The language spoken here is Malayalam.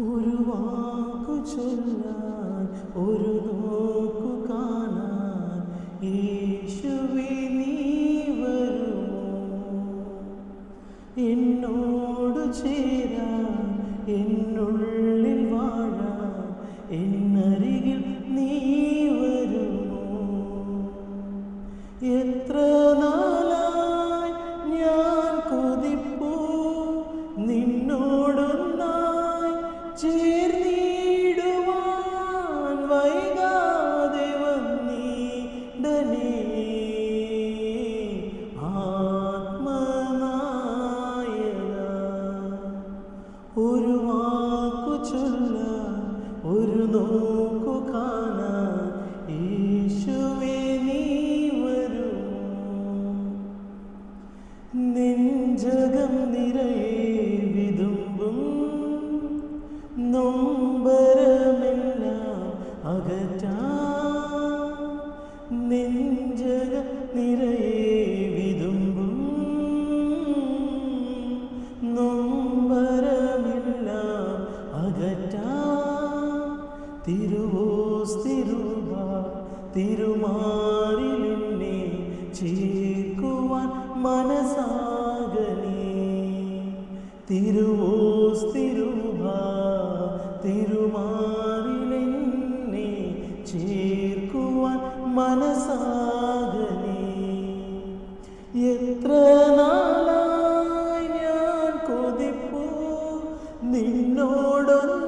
ഒരു വാക്കു ചൊല്ലാൻ ഒരു നോക്കു കാണാൻ യേശുവേ നീ വരുമോ? എന്നോട് ചേരാൻ എന്നുള്ളിൽ വാഴാൻ എന്നരികിൽ നീ വരുമോ? എത്ര നാളായി ഞാൻ കൊതിപ്പൂ നിന്നോടൊന്നായി ചേർന്നിടുവാൻ വൈകാതെ വന്നിടനേ ആത്മനായക. ഒരു വാക്കു ചൊല്ലാൻ ഒരു നോക്കു കാണാൻ യേശുവേ നീ വരുമോ? നെഞ്ചകം നിറയെ വിതുമ്പും നൊമ്പരമെല്ലാം അകറ്റാൻ നെഞ്ചകം നിറയെ വിതുമ്പും നൊമ്പരമെല്ലാം അകറ്റാൻ തിരുവോസ്തിരുവ തിരുമാറിലെന്നെ ചേർക്കുവാൻ മനസാകനേ. തിരുവോസ്തിരുവ തിരുമാറിലെന്നെ ചേർക്കുവാൻ മനസാകനേ. എത്ര നാളായി ഞാൻ കൊതിപ്പൂ നിന്നോടൊന്ന്